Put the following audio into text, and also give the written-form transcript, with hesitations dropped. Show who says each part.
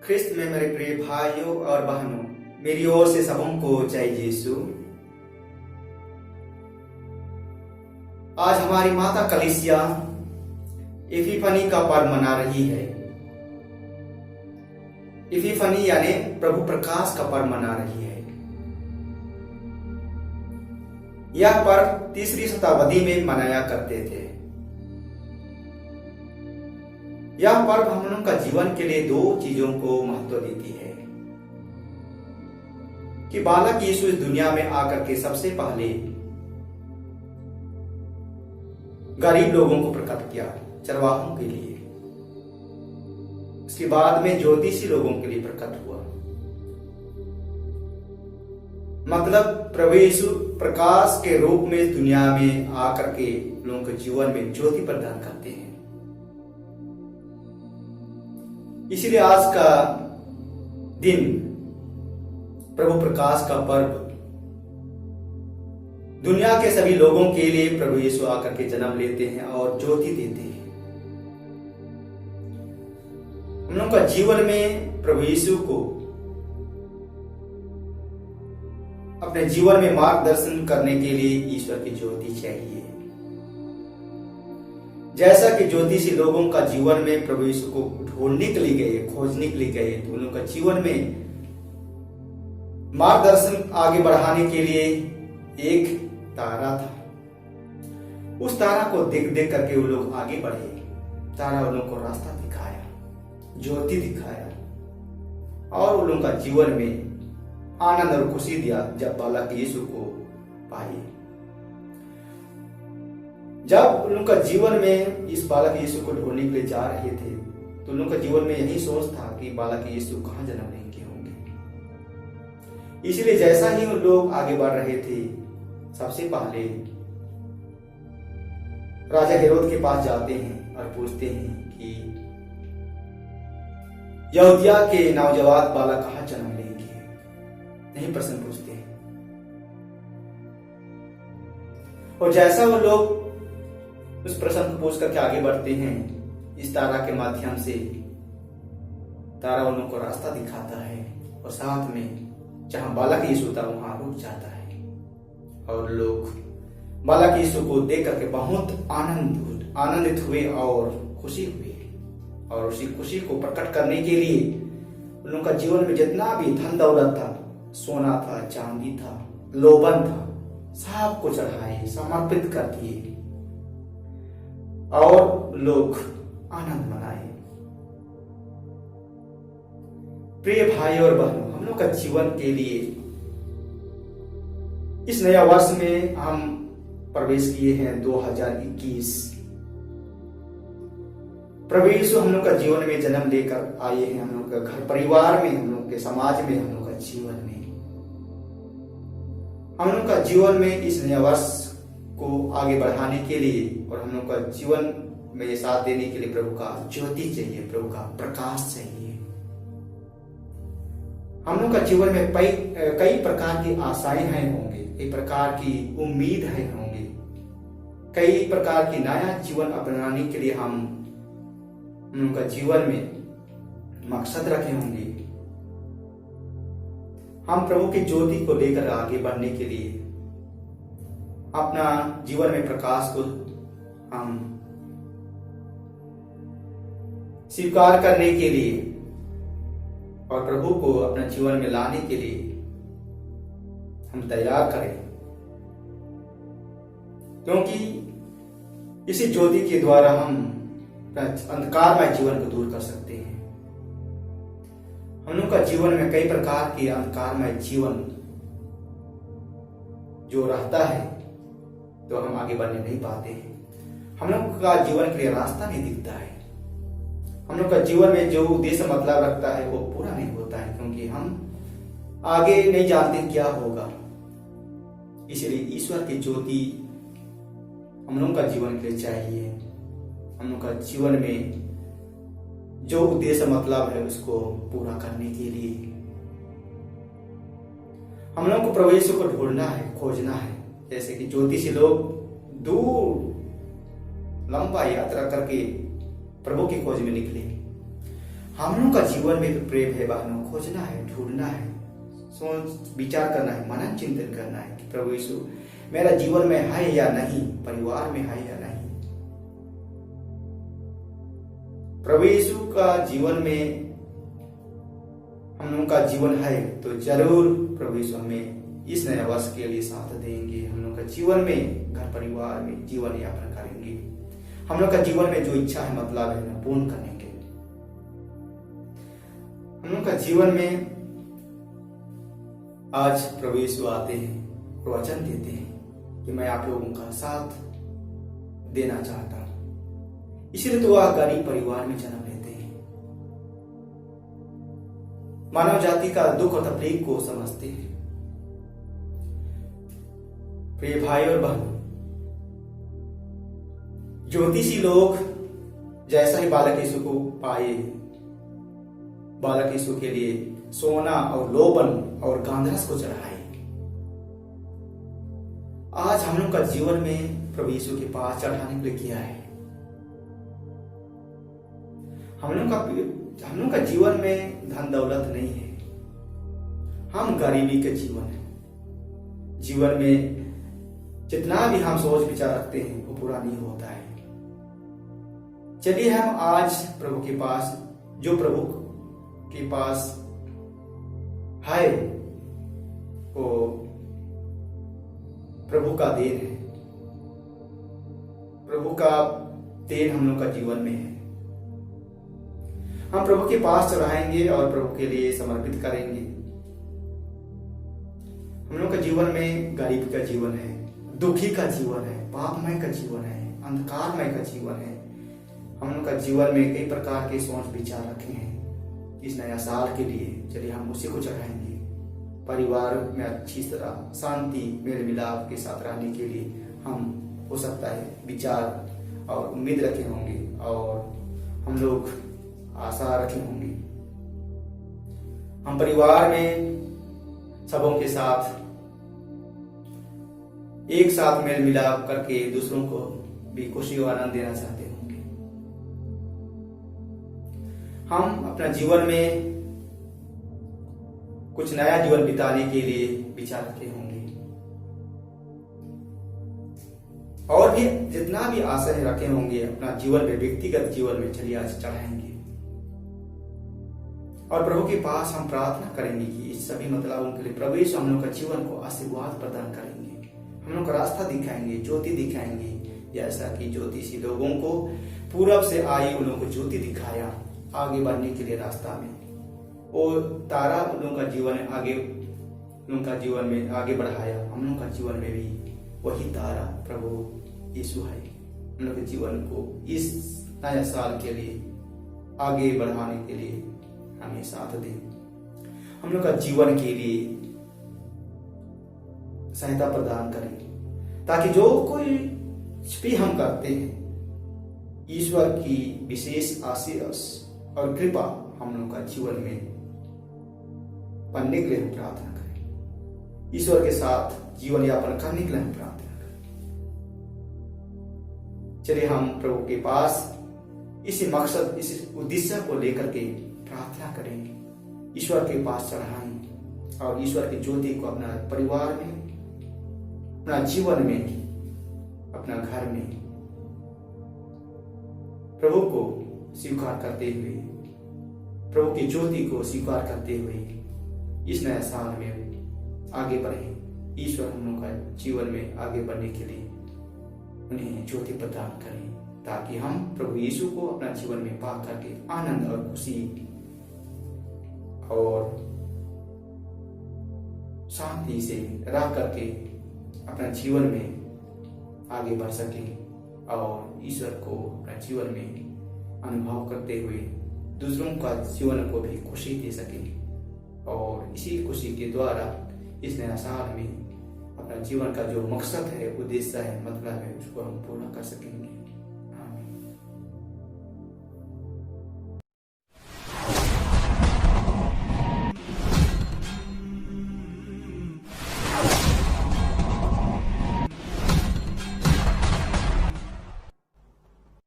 Speaker 1: ख्रिस्त में मेरे प्रिय भाइयों और बहनों, मेरी ओर से सबों को जय यीशु। आज हमारी माता कलीसिया इफिफनी का पर्व मना रही है। इफिफनी यानी प्रभु प्रकाश का पर्व मना रही है। यह पर्व 3री शताब्दी में मनाया करते थे। यह पर्व हम लोगों का जीवन के लिए 2 चीजों को महत्व देती है कि बालक यीशु इस दुनिया में आकर के सबसे पहले गरीब लोगों को प्रकट किया, चरवाहों के लिए। उसके बाद में ज्योतिषी लोगों के लिए प्रकट हुआ। मतलब प्रभु यीशु प्रकाश के रूप में इस दुनिया में आकर के लोगों के जीवन में ज्योति प्रदान करते हैं। इसलिए आज का दिन प्रभु प्रकाश का पर्व दुनिया के सभी लोगों के लिए प्रभु यीशु आकर के जन्म लेते हैं और ज्योति देते हैं। हम लोगों का जीवन में प्रभु यीशु को अपने जीवन में मार्गदर्शन करने के लिए ईश्वर की ज्योति चाहिए। जैसा कि ज्योतिषी लोगों का जीवन में प्रभु यीशु को ढूंढने के लिए गए, खोजने के लिए गए, तो उन लोगों का जीवन में मार्गदर्शन आगे बढ़ाने के लिए एक तारा था। उस तारा को देख देख करके वो लोग आगे बढ़े। तारा उन लोगों को रास्ता दिखाया, ज्योति दिखाया और उन लोगों का जीवन में आनंद और खुशी दिया जब बालक यीशु को पाए। जब उन लोगों का जीवन में इस बालक यीशु को ढूंढने के लिए जा रहे थे तो उन लोगों का जीवन में यही सोच था कि बालक यीशु कहां जन्म लेंगे होंगे। इसलिए जैसा ही उन लोग आगे बढ़ रहे थे, सबसे पहले राजा हेरोद के पास जाते हैं और पूछते हैं कि यहूदिया के नौजवान बालक कहां जन्म लेंगे। नहीं प्रश्न पूछते हैं। और जैसा वो लोग उस प्रश्न को पूछ करके आगे बढ़ते हैं, इस तारा के माध्यम से तारा उन लोगों को रास्ता दिखाता है और साथ में जहां बालक यीशु था वहां रुक जाता है। और लोग बालक यीशु को देख करके बहुत आनंदित हुए और खुशी हुए। और उसी खुशी को प्रकट करने के लिए उन लोगों का जीवन में जितना भी धन दौलत था, सोना था, चांदी था, लोबन था, सब को चढ़ाए, समर्पित कर दिए और लोग आनंद मनाए। प्रिय भाई और बहनों, हम लोग का जीवन के लिए इस नया वर्ष में हम प्रवेश किए हैं 2021। प्रभु यीशु हम लोग का जीवन में जन्म लेकर आए हैं। हम लोग का घर परिवार में, हम लोग के समाज में, हम लोग का जीवन में, हम लोग का जीवन में इस नया वर्ष को आगे बढ़ाने के लिए और हम लोग का जीवन में साथ देने के लिए प्रभु का ज्योति चाहिए, प्रभु का प्रकाश चाहिए। हम लोग का जीवन में कई प्रकार की आशाएं हैं होंगे, कई प्रकार की उम्मीद है होंगे, कई प्रकार की नया जीवन अपनाने के लिए हम लोग का जीवन में मकसद रखे होंगे। हम प्रभु की ज्योति को लेकर आगे बढ़ने के लिए, अपना जीवन में प्रकाश को हम स्वीकार करने के लिए और प्रभु को अपने जीवन में लाने के लिए हम तैयार करें। क्योंकि इसी ज्योति के द्वारा हम अंधकारमय जीवन को दूर कर सकते हैं। हम लोग का जीवन में कई प्रकार के अंधकारमय जीवन जो रहता है तो हम आगे बढ़ने नहीं पाते हैं। हम लोग का जीवन के लिए रास्ता नहीं दिखता है। हम लोग का जीवन में जो उद्देश्य मतलब रखता है वो पूरा नहीं होता है, क्योंकि हम आगे नहीं जानते क्या होगा। इसलिए ईश्वर की ज्योति हम लोग का जीवन के लिए चाहिए। हम लोग का जीवन में जो उद्देश्य मतलब है उसको पूरा करने के लिए हम लोग को प्रभु यीशु को ढूंढना है, खोजना है। जैसे कि ज्योतिषी लोग दूर लंबा यात्रा करके प्रभु की खोज में निकले। हम लोगों का जीवन में तो प्रेम है बहनों, खोजना है, ढूंढना है, सोच विचार करना है, मनन चिंतन करना है कि प्रभु यीशु मेरा जीवन में है या नहीं, परिवार में है या नहीं। प्रभु यीशु का जीवन में हम लोगों का जीवन है तो जरूर प्रभु यीशु हमें इस नए वर्ष के लिए साथ देंगे। हम लोग का जीवन में घर परिवार में जीवन यापन करेंगे। हम लोग का जीवन में जो इच्छा है मतलब है ना पूर्ण करने के। हम लोग का जीवन में आज प्रभु यीशु आते हैं, वचन देते हैं कि मैं आप लोगों का साथ देना चाहता हूं। इसलिए तो वह गरीब परिवार में जन्म लेते हैं, मानव जाति का दुख और तकलीफ को समझते हैं। प्रिय भाई और बहन, ज्योतिषी लोग जैसा ही बालक यीशु को पाए, बालक यीशु के लिए सोना और लोबन और गांधरस को चढ़ाए। आज हम लोग का जीवन में प्रभु यीशु के पास चढ़ाने के लिए किया है। हम लोग का जीवन में धन दौलत नहीं है, हम गरीबी के जीवन है। जीवन में जितना भी हम सोच विचार रखते हैं वो पूरा नहीं होता है। चलिए हम आज प्रभु के पास, जो प्रभु के पास है वो प्रभु का देन है, प्रभु का देन हम लोग का जीवन में है। हम प्रभु के पास चढ़ाएंगे और प्रभु के लिए समर्पित करेंगे। हम लोग का जीवन में गरीब का जीवन है, दुखी का जीवन है, पापमय का जीवन है, अंधकारमय का जीवन है। हम लोग का जीवन में कई प्रकार के सोच विचार रखे हैं इस नया साल के लिए। चलिए हम उसी को चढ़ाएंगे। परिवार में अच्छी तरह शांति मेल मिलाप के साथ रहने के लिए हम हो सकता है विचार और उम्मीद रखे होंगे और हम लोग आशा रखे होंगे। हम परिवार में सबों के साथ एक साथ मेल मिलाप करके दूसरों को भी खुशी और आनंद देना चाहते होंगे। हम अपना जीवन में कुछ नया जीवन बिताने के लिए विचार रखे होंगे और भी जितना भी आशा रखे होंगे अपना जीवन में, व्यक्तिगत जीवन में। चलिए आज चढ़ाएंगे और प्रभु के पास हम प्रार्थना करेंगे कि इस सभी मतलबों के लिए प्रभु यीशु हम लोग का जीवन को आशीर्वाद प्रदान करेंगे। हम लोग का रास्ता दिखाएंगे, ज्योति दिखाएंगे, जैसा कि ज्योतिषी लोगों को पूरब से आई उन लोगों को ज्योति दिखाया आगे बढ़ने के लिए रास्ता में। वो तारा उन लोगों का जीवन आगे, उन लोगों का जीवन में आगे बढ़ाया। हम लोग का जीवन में भी वही तारा प्रभु यीशु है। हम लोग के जीवन को इस नया साल के लिए आगे बढ़ाने के लिए हमें साथ दें। हम लोग का जीवन के लिए सहायता प्रदान करें ताकि जो कोई भी हम करते हैं ईश्वर की विशेष आशीष और कृपा हम लोग का जीवन में बनने के लिए हम प्रार्थना करें। ईश्वर के साथ जीवन यापन करने के लिए हम प्रार्थना करें। चलिए हम प्रभु के पास इसी मकसद, इस उद्देश्य को लेकर के प्रार्थना करेंगे। ईश्वर के पास चढ़ाएं और ईश्वर की ज्योति को अपना परिवार में, अपना जीवन में, अपना घर में प्रभु को स्वीकार करते हुए, प्रभु की ज्योति को स्वीकार करते हुए इस नए साल में आगे बढ़े। ईश्वर हम लोगों का जीवन में आगे बढ़ने के लिए उन्हें ज्योति प्रदान करें ताकि हम प्रभु यीशु को अपना जीवन में पा करके आनंद और खुशी और शांति से रह करके अपना जीवन में आगे बढ़ सके और ईश्वर को अपना जीवन में अनुभव करते हुए दूसरों का जीवन को भी खुशी दे सके और इसी खुशी के द्वारा इस नया साल में अपना जीवन का जो मकसद है, उद्देश्य है, मतलब है, उसको हम पूरा कर सकेंगे।